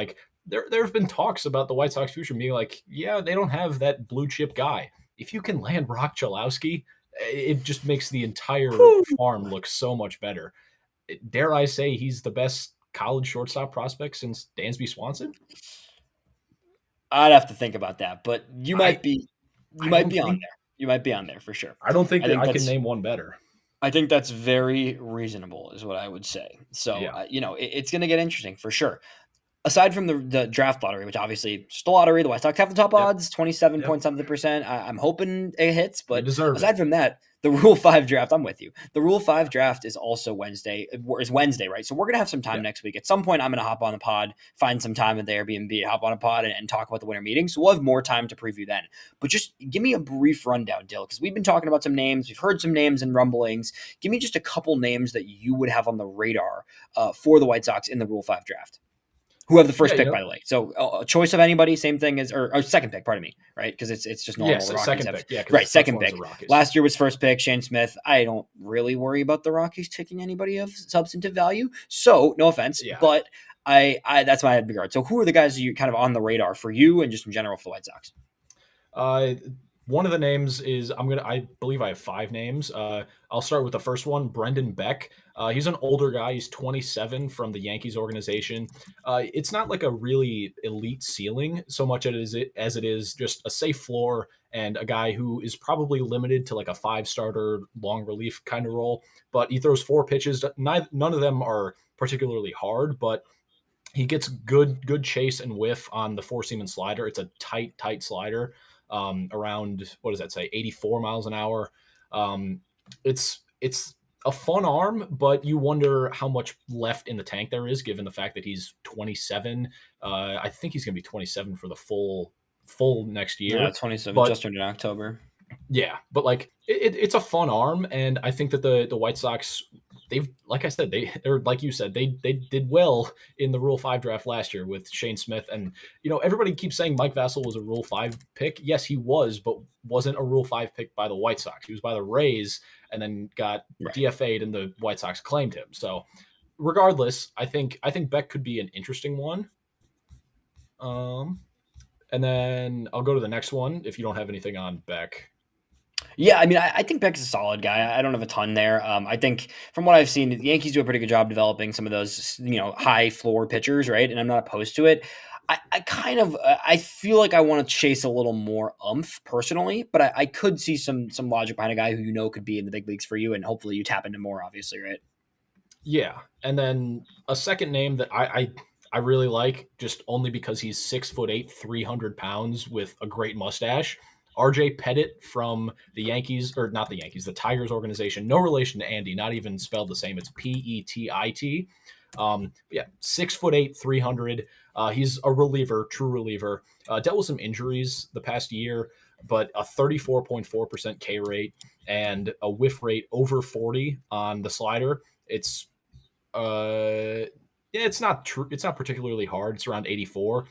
there have been talks about the White Sox future being they don't have that blue chip guy. If you can land Rock Chalowski, it just makes the entire farm look so much better. Dare I say he's the best college shortstop prospect since Dansby Swanson? I'd have to think about that, but you might be on there. You might be on there for sure. I don't think I can name one better. I think that's very reasonable is what I would say. So, it's going to get interesting for sure. Aside from the draft lottery, which obviously just a lottery, the White Sox have the top odds, 27.something%. I'm hoping it hits, but aside from that, the Rule 5 draft, I'm with you. The Rule 5 draft is also Wednesday, right? So we're going to have some time next week. At some point, I'm going to hop on the pod, find some time at the Airbnb, hop on a pod and talk about the winter meeting. So we'll have more time to preview then. But just give me a brief rundown, Dill, because we've been talking about some names. We've heard some names and rumblings. Give me just a couple names that you would have on the radar for the White Sox in the Rule 5 draft. Who have the first pick, by the way. So a choice of anybody, same thing as, or second pick, pardon me, right? Because it's just normal. Yes, second pick. Yeah, right, second pick. Last year was first pick, Shane Smith. I don't really worry about the Rockies taking anybody of substantive value. So no offense, but I that's my regard. So who are the guys that you kind of on the radar for you and just in general for the White Sox? One of the names is I believe I have 5 names. I'll start with the first one, Brendan Beck. He's an older guy. He's 27 from the Yankees organization. It's not like a really elite ceiling so much as it is just a safe floor and a guy who is probably limited to like a 5-starter long relief kind of role. But he throws 4 pitches. None of them are particularly hard, but he gets good chase and whiff on the 4-seam and slider. It's a tight slider, around, what does that say, 84 miles an hour. It's a fun arm, but you wonder how much left in the tank there is, given the fact that he's 27. I think he's going to be 27 for the full next year. Yeah, 27, just turned in October. Yeah, but like it's a fun arm, and I think that the White Sox, they've, like I said, or like you said, they did well in the Rule 5 draft last year with Shane Smith, and everybody keeps saying Mike Vassell was a Rule 5 pick. Yes, he was, but wasn't a Rule 5 pick by the White Sox. He was by the Rays, and then got DFA'd, and the White Sox claimed him. So, regardless, I think Beck could be an interesting one. And then I'll go to the next one if you don't have anything on Beck. Yeah, I mean, I think Beck's a solid guy. I don't have a ton there. I think from what I've seen, the Yankees do a pretty good job developing some of those, high floor pitchers, right? And I'm not opposed to it. I feel like I want to chase a little more personally, but I could see some logic behind a guy who could be in the big leagues for you, and hopefully you tap into more, obviously, right? Yeah, and then a second name that I really like, just only because he's 6'8", 300 pounds with a great mustache. RJ Pettit from the Yankees, or not the Yankees, the Tigers organization. No relation to Andy, not even spelled the same. It's Pettit. 6'8", 300. He's a reliever, true reliever. Dealt with some injuries the past year, but a 34.4% K rate and a whiff rate over 40 on the slider. It's it's not true. It's not particularly hard. It's around 84.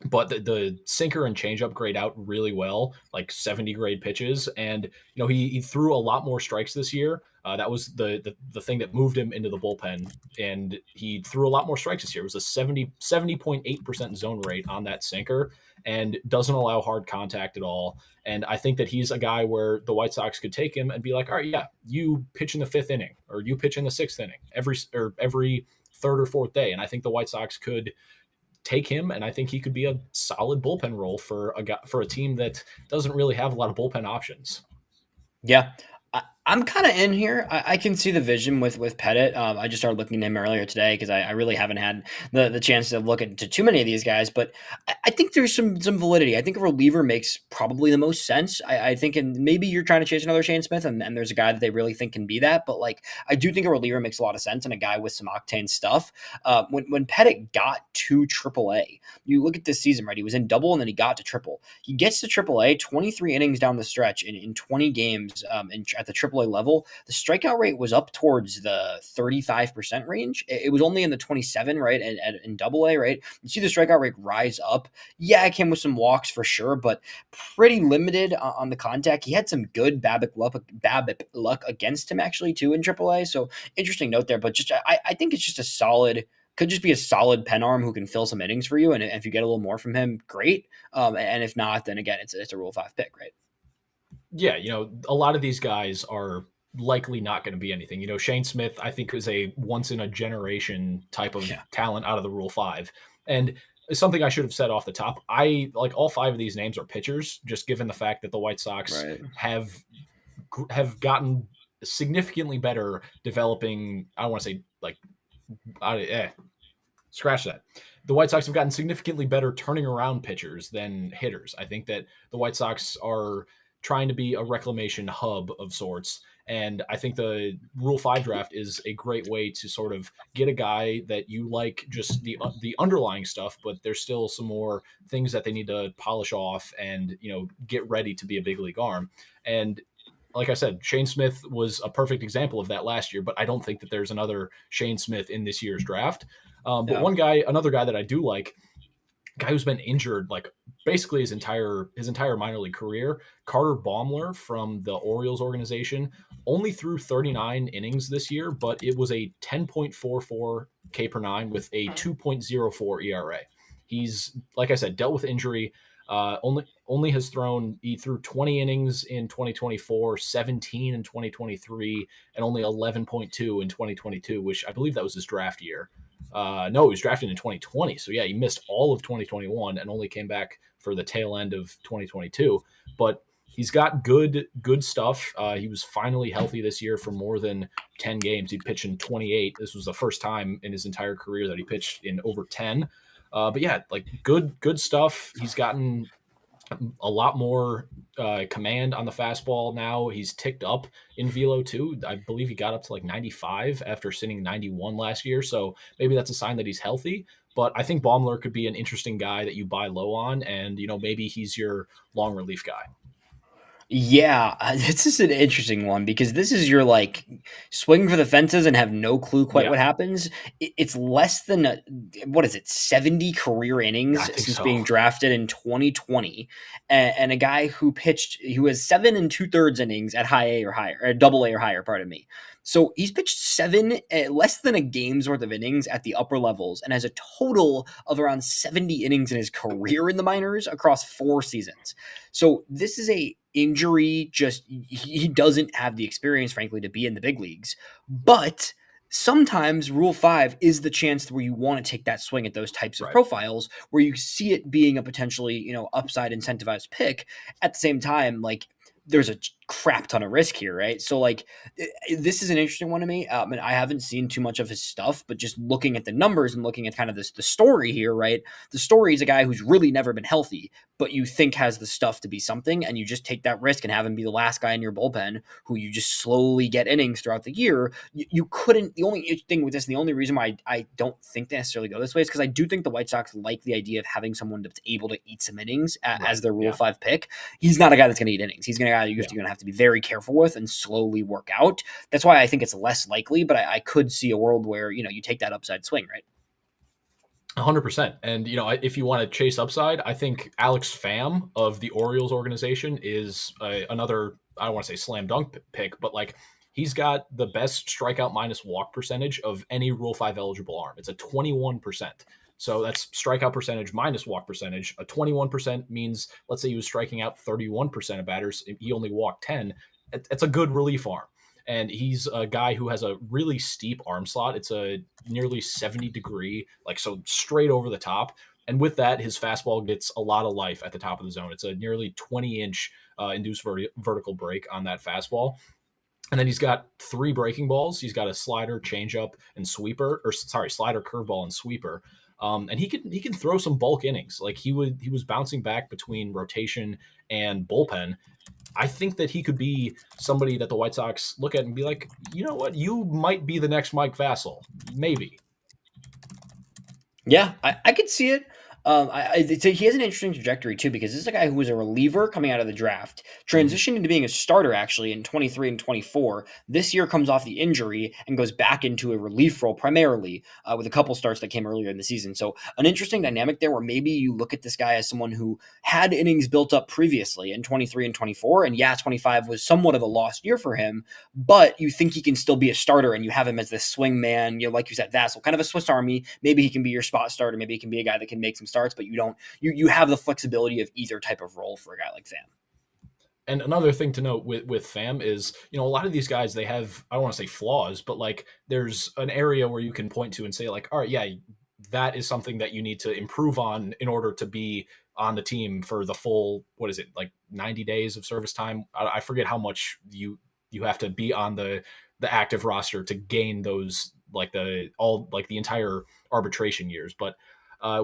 But the sinker and changeup grade out really well, like 70 grade pitches. And, he threw a lot more strikes this year. That was the thing that moved him into the bullpen. And he threw a lot more strikes this year. It was a 70.8% zone rate on that sinker, and doesn't allow hard contact at all. And I think that he's a guy where the White Sox could take him and be like, all right, yeah, you pitch in the 5th inning, or you pitch in the 6th inning every 3rd or 4th day. And I think the White Sox could take him, and I think he could be a solid bullpen role for a team that doesn't really have a lot of bullpen options. Yeah. I'm kind of in here. I can see the vision with Pettit. I just started looking at him earlier today because I really haven't had the chance to look into too many of these guys. But I think there's some validity. I think a reliever makes probably the most sense. I think, and maybe you're trying to chase another Shane Smith, and there's a guy that they really think can be that. But like, I do think a reliever makes a lot of sense, and a guy with some octane stuff. When Pettit got to AAA, you look at this season, right? He was in double, and then he got to triple. He gets to AAA, 23 innings down the stretch in 20 games at the AAA level. The strikeout rate was up towards the 35% range. It was only in the 27, right? In AA, right? You see the strikeout rate rise up. Yeah, it came with some walks for sure, but pretty limited on the contact. He had some good BABIP luck against him actually too in AAA. So interesting note there, but just I think it's just could just be a solid pen arm who can fill some innings for you. And if you get a little more from him, great. And if not, then again, it's a Rule 5 pick, right? Yeah, a lot of these guys are likely not going to be anything. Shane Smith, I think, is a once in a generation type of talent out of the Rule 5. And something I should have said off the top, I like all 5 of these names are pitchers, just given the fact that the White Sox have gotten significantly better developing. I don't want to say like, scratch that. The White Sox have gotten significantly better turning around pitchers than hitters. I think that the White Sox are trying to be a reclamation hub of sorts. And I think the Rule 5 draft is a great way to sort of get a guy that you like just the underlying stuff, but there's still some more things that they need to polish off and, get ready to be a big league arm. And like I said, Shane Smith was a perfect example of that last year, but I don't think that there's another Shane Smith in this year's draft. But another guy that I do like, guy who's been injured like basically his entire minor league career, Carter Baumler from the Orioles organization, only threw 39 innings this year, but it was a 10.44 K per 9 with a 2.04 ERA. He's, like I said, dealt with injury. He threw 20 innings in 2024, 17 in 2023, and only 11.2 in 2022, which I believe that was his draft year. No, he was drafted in 2020. So yeah, he missed all of 2021 and only came back for the tail end of 2022. But he's got good stuff. He was finally healthy this year for more than 10 games. He pitched in 28. This was the first time in his entire career that he pitched in over 10. But yeah, like good stuff. He's gotten a lot more command on the fastball now. He's ticked up in velo too. I believe he got up to like 95 after sitting 91 last year. So maybe that's a sign that he's healthy. But I think Baumler could be an interesting guy that you buy low on, and maybe he's your long relief guy. Yeah, this is an interesting one because this is your like swing for the fences and have no clue quite what happens. It's less than what is it, 70 career innings since being drafted in 2020, and a guy who was 7 2/3 innings at high A or higher, or double A or higher. Pardon me. So he's pitched less than a game's worth of innings at the upper levels and has a total of around 70 innings in his career in the minors across 4 seasons. So this is a injury, just he doesn't have the experience, frankly, to be in the big leagues. But sometimes Rule 5 is the chance where you want to take that swing at those types of profiles, where you see it being a potentially, upside incentivized pick. At the same time, like, there's a crap ton of risk here, right? So like, this is an interesting one to me. And I haven't seen too much of his stuff, but just looking at the numbers and looking at kind of the story here, right? The story is a guy who's really never been healthy, but you think has the stuff to be something, and you just take that risk and have him be the last guy in your bullpen who you just slowly get innings throughout the year. You couldn't. The only thing with this, and the only reason why I don't think they necessarily go this way is because I do think the White Sox like the idea of having someone that's able to eat some innings as their Rule 5 pick. He's not a guy that's going to eat innings. He's going to you're going to have to be very careful with and slowly work out. That's why I think it's less likely, but I could see a world where, you take that upside swing, right? 100%. And, if you want to chase upside, I think Alex Pham of the Orioles organization is another, I don't want to say slam dunk pick, but like he's got the best strikeout minus walk percentage of any Rule 5 eligible arm. It's a 21%. So that's strikeout percentage minus walk percentage. A 21% means, let's say he was striking out 31% of batters. He only walked 10. It's a good relief arm. And he's a guy who has a really steep arm slot. It's a nearly 70-degree, like so straight over the top. And with that, his fastball gets a lot of life at the top of the zone. It's a nearly 20-inch induced vertical break on that fastball. And then he's got 3 breaking balls. He's got a slider, changeup, and slider, curveball, and sweeper. And he can throw some bulk innings. Like he was bouncing back between rotation and bullpen. I think that he could be somebody that the White Sox look at and be like, you know what, you might be the next Mike Vassell, maybe. Yeah, I could see it. He has an interesting trajectory too, because this is a guy who was a reliever coming out of the draft, transitioned into being a starter actually in 23 and 24. This year comes off the injury and goes back into a relief role primarily, with a couple starts that came earlier in the season. So an interesting dynamic there, where maybe you look at this guy as someone who had innings built up previously in 23 and 24, and 25 was somewhat of a lost year for him, but you think he can still be a starter, and you have him as this swing man, like you said, Vassell, kind of a Swiss Army. Maybe he can be your spot starter. Maybe he can be a guy that can make some starts, but you have the flexibility of either type of role for a guy like Pham. And another thing to note with Pham is, a lot of these guys, they have, I don't want to say flaws, but like there's an area where you can point to and say like, all right, yeah, that is something that you need to improve on in order to be on the team for the full, what is it, like 90 days of service time? I forget how much you have to be on the active roster to gain those, like the entire arbitration years. But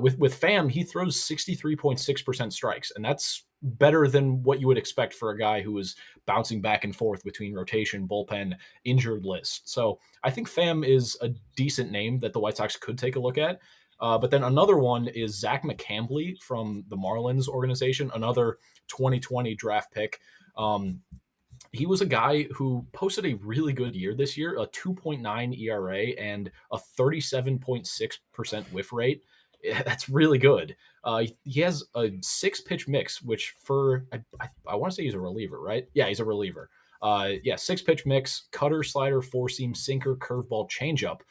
with Pham, he throws 63.6% strikes, and that's better than what you would expect for a guy who is bouncing back and forth between rotation, bullpen, injured list. So I think Pham is a decent name that the White Sox could take a look at. But then another one is Zach McCambley from the Marlins organization, another 2020 draft pick. He was a guy who posted a really good year this year, a 2.9 ERA and a 37.6% whiff rate. That's really good. He has a 6-pitch mix, which I want to say he's a reliever, right? Yeah, he's a reliever. 6-pitch mix, cutter, slider, 4-seam, sinker, curveball, changeup.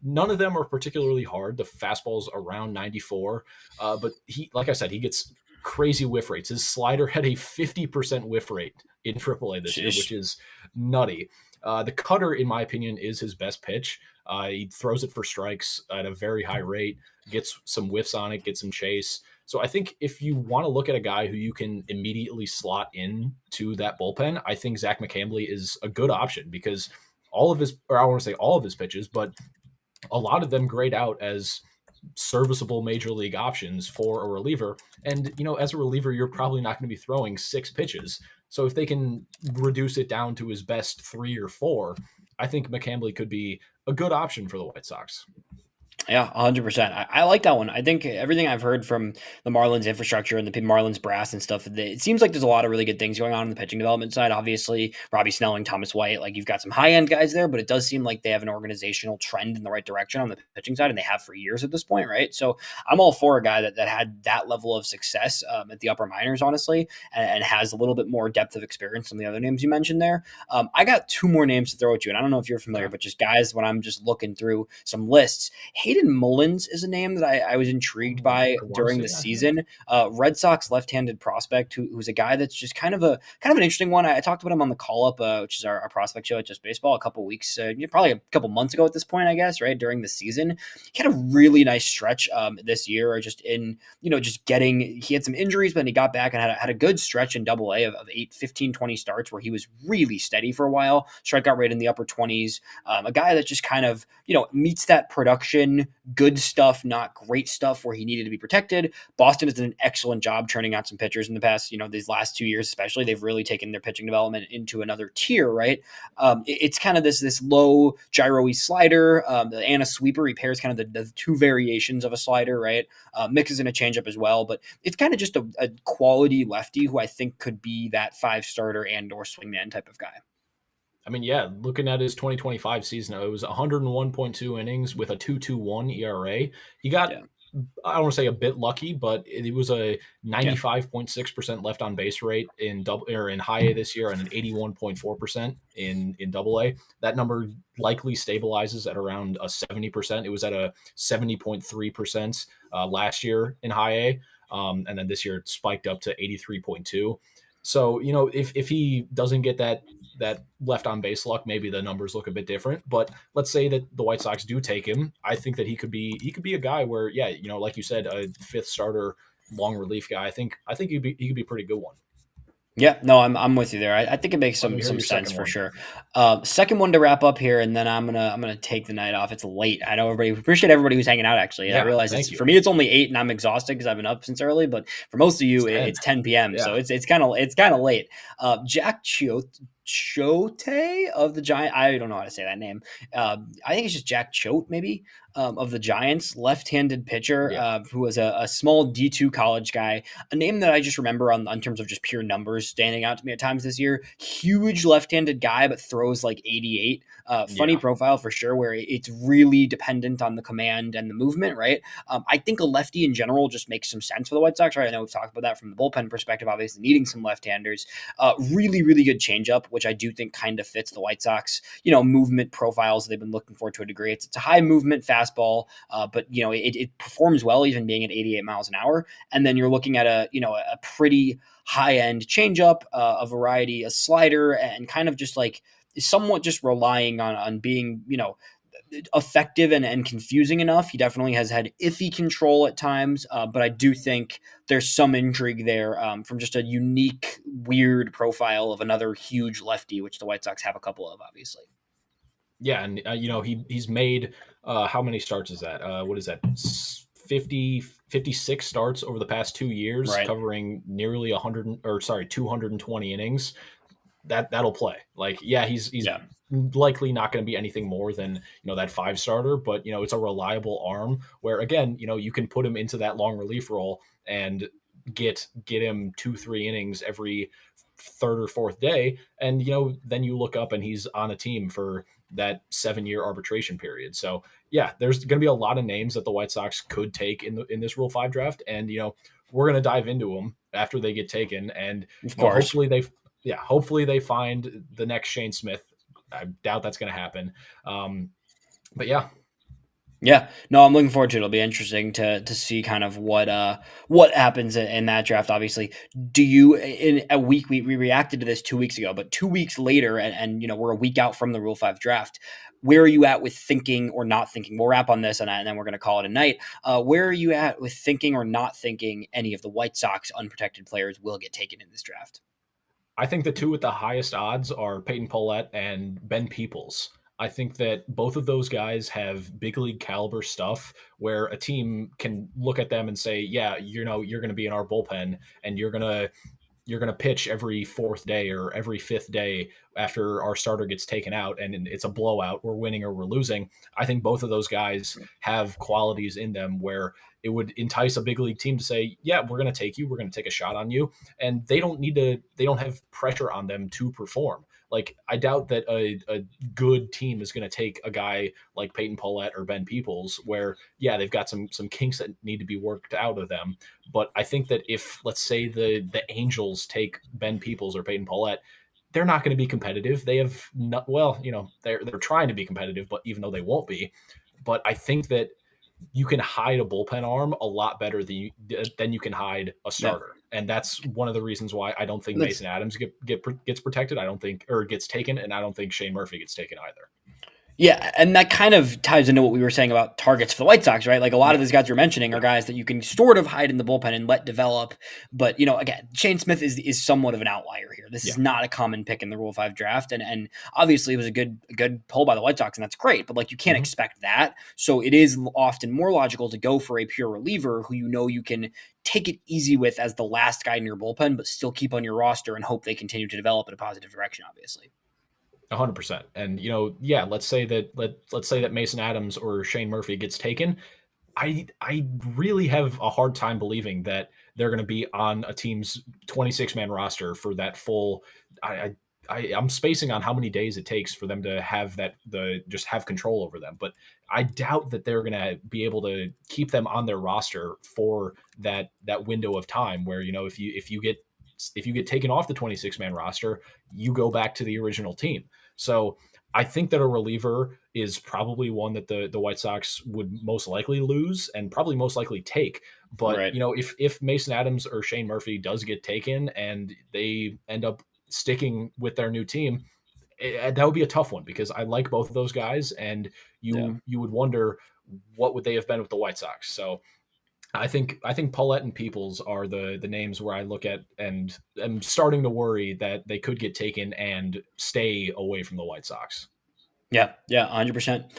None of them are particularly hard. The fastball's around 94. But he, like I said, he gets crazy whiff rates. His slider had a 50% whiff rate in AAA this year, which is nutty. The cutter, in my opinion, is his best pitch. He throws it for strikes at a very high rate, gets some whiffs on it, gets some chase. So I think if you want to look at a guy who you can immediately slot in to that bullpen, I think Zach McCambley is a good option because all of his, or I want to say all of his pitches, but a lot of them grade out as serviceable major league options for a reliever. And, as a reliever, you're probably not going to be throwing 6 pitches. So if they can reduce it down to his best 3 or 4, I think McCambley could be a good option for the White Sox. Yeah, 100%. I like that one. I think everything I've heard from the Marlins infrastructure and the Marlins brass and stuff, it seems like there's a lot of really good things going on the pitching development side. Obviously, Robbie Snelling, Thomas White, like you've got some high end guys there, but it does seem like they have an organizational trend in the right direction on the pitching side, and they have for years at this point, right? So I'm all for a guy that had that level of success at the upper minors, honestly, and has a little bit more depth of experience than the other names you mentioned there. I got 2 more names to throw at you, and I don't know if you're familiar, but just guys, when I'm just looking through some lists, Hayden Mullins is a name that I was intrigued by during the season. Red Sox left-handed prospect who's a guy that's just kind of an interesting one. I talked about him on the Call Up, which is our prospect show at Just Baseball a couple weeks, probably a couple months ago at this point, I guess, right during the season. He had a really nice stretch this year, or just in he had some injuries, but then he got back and had a good stretch in Double-A of 8, 15, 20 starts where he was really steady for a while. Strikeout rate in the upper 20s. A guy that just kind of meets that production, good stuff, not great stuff where he needed to be protected. Boston has done an excellent job turning out some pitchers in the past, these last 2 years, especially. They've really taken their pitching development into another tier, right? It's kind of this low gyro-y slider. And a sweeper. He pairs kind of the 2 variations of a slider, right? Mixes in a changeup as well, but it's kind of just a quality lefty who I think could be that 5-starter and or swingman type of guy. I mean, yeah, looking at his 2025 season, it was 101.2 innings with a 2.21 ERA. He got, I don't want to say a bit lucky, but it was a 95.6% left on base rate in high A this year and an 81.4% in Double-A. That number likely stabilizes at around a 70%. It was at a 70.3% last year in high A. And then this year it spiked up to 83.2. So, if he doesn't get that left on base luck, maybe the numbers look a bit different. But let's say that the White Sox do take him. I think that he could be a guy where, like you said, a 5th starter, long relief guy. I think he could be a pretty good one. Yeah, no, I'm with you there. I think it makes some sense for sure. Second one to wrap up here, and then I'm gonna take the night off. It's late. I know appreciate everybody who's hanging out. Actually, I realize for me it's only 8, and I'm exhausted because I've been up since early. But for most of you, it's 10 p.m. Yeah. So it's kind of late. Jack Choate of the Giants. I don't know how to say that name. I think it's just Jack Choate, maybe, of the Giants, left-handed pitcher who was a small D2 college guy. A name that I just remember on terms of just pure numbers standing out to me at times this year. Huge left-handed guy, but throws like 88. Funny profile for sure, where it's really dependent on the command and the movement, right? I think a lefty in general just makes some sense for the White Sox, right? I know we've talked about that from the bullpen perspective, obviously needing some left-handers. Really, really good changeup, which I do think kind of fits the White Sox, movement profiles they've been looking for to a degree. It's a high movement fastball, but it performs well even being at 88 miles an hour. And then you're looking at a pretty high end changeup, a variety, a slider, and kind of just like somewhat just relying on being, effective and confusing enough. He definitely has had iffy control at times, but I do think there's some intrigue there from just a unique, weird profile of another huge lefty, which the White Sox have a couple of, obviously. Yeah, and he's made how many starts is that? What is that? 56 starts over the past 2 years, right, covering nearly 220 innings. That'll play. Like, he's likely not going to be anything more than that 5-starter, but it's a reliable arm where, again, you can put him into that long relief role and get him 2-3 innings every 3rd or 4th day, and then you look up and he's on a team for that 7-year arbitration period. So there's going to be a lot of names that the White Sox could take in this Rule 5 draft, and we're going to dive into them after they get taken, and of course, hopefully they find the next Shane Smith. I doubt that's going to happen. But yeah. Yeah, no, I'm looking forward to it. It'll be interesting to see kind of what happens in that draft. Obviously, do you in a week we reacted to this 2 weeks ago, but 2 weeks later, and we're a week out from the Rule 5 draft. Where are you at with thinking or not thinking? We'll wrap on this, and then we're going to call it a night. Where are you at with thinking or not thinking any of the White Sox unprotected players will get taken in this draft? I think the two with the highest odds are Peyton Paulette and Ben Peoples. I think that both of those guys have big league caliber stuff where a team can look at them and say, yeah, you're going to be in our bullpen and you're going to pitch every fourth day or every fifth day after our starter gets taken out and it's a blowout, we're winning or we're losing. I think both of those guys have qualities in them where it would entice a big league team to say, yeah, we're going to take you, we're going to take a shot on you. And they don't have pressure on them to perform. Like, I doubt that a good team is going to take a guy like Peyton Paulette or Ben Peoples, where, yeah, they've got some kinks that need to be worked out of them. But I think that if, let's say, the Angels take Ben Peoples or Peyton Paulette, they're not going to be competitive. They have not, well, they're trying to be competitive, but even though they won't be. But I think that you can hide a bullpen arm a lot better than you can hide a starter. Yeah. And that's one of the reasons why I don't think Mason Adams gets protected. I don't think, or gets taken, and I don't think Shane Murphy gets taken either. Yeah, and that kind of ties into what we were saying about targets for the White Sox, right? Like, a lot of these guys you're mentioning are guys that you can sort of hide in the bullpen and let develop. But, again, Shane Smith is somewhat of an outlier here. This is not a common pick in the Rule 5 draft. And obviously it was a good pull by the White Sox, and that's great. But, like, you can't expect that. So it is often more logical to go for a pure reliever who you can take it easy with as the last guy in your bullpen, but still keep on your roster and hope they continue to develop in a positive direction, obviously. 100%. And let's say that Mason Adams or Shane Murphy gets taken. I really have a hard time believing that they're going to be on a team's 26-man roster for that full. I'm spacing on how many days it takes for them to have just have control over them, but I doubt that they're going to be able to keep them on their roster for that window of time where, if you get taken off the 26-man roster, you go back to the original team. So I think that a reliever is probably one that the White Sox would most likely lose and probably most likely take. But, right. If Mason Adams or Shane Murphy does get taken and they end up sticking with their new team, that would be a tough one because I like both of those guys. And you would wonder, what would they have been with the White Sox? So I think Paulette and Peoples are the names where I look at and am starting to worry that they could get taken and stay away from the White Sox. Yeah, 100%.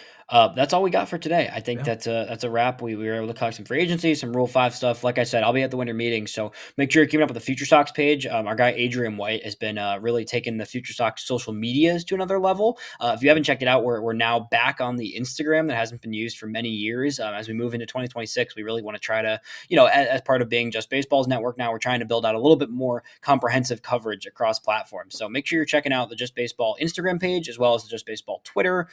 That's all we got for today. I think that's a wrap. We were able to collect some free agency, some Rule 5 stuff. Like I said, I'll be at the winter meeting, so make sure you're keeping up with the FutureSox page. Our guy Adrian White has been really taking the FutureSox social medias to another level. If you haven't checked it out, we're now back on the Instagram that hasn't been used for many years. As we move into 2026, we really want to try to, as part of being Just Baseball's network now, we're trying to build out a little bit more comprehensive coverage across platforms. So make sure you're checking out the Just Baseball Instagram page as well as the Just Baseball Twitter,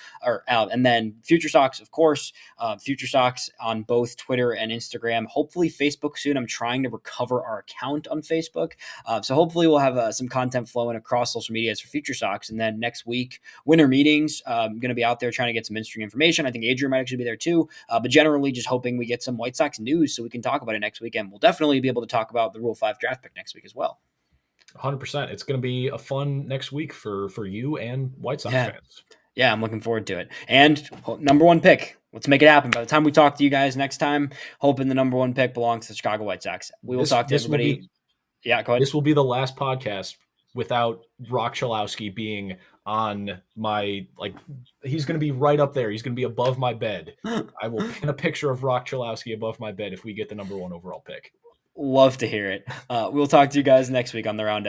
and then FutureSox, of course, FutureSox on both Twitter and Instagram. Hopefully Facebook soon. I'm trying to recover our account on Facebook. So hopefully we'll have some content flowing across social medias for FutureSox. And then next week, winter meetings. I'm going to be out there trying to get some in-stream information. I think Adrian might actually be there too. But generally just hoping we get some White Sox news so we can talk about it next weekend. We'll definitely be able to talk about the Rule 5 draft pick next week as well. 100%. It's going to be a fun next week for you and White Sox fans. Yeah, I'm looking forward to it. And number one pick. Let's make it happen. By the time we talk to you guys next time, hoping the number one pick belongs to the Chicago White Sox. We will talk to everybody. Go ahead. This will be the last podcast without Rock Chalowski being on my, he's going to be right up there. He's going to be above my bed. I will pin a picture of Rock Chalowski above my bed if we get the number one overall pick. Love to hear it. We'll talk to you guys next week on the RoundUp.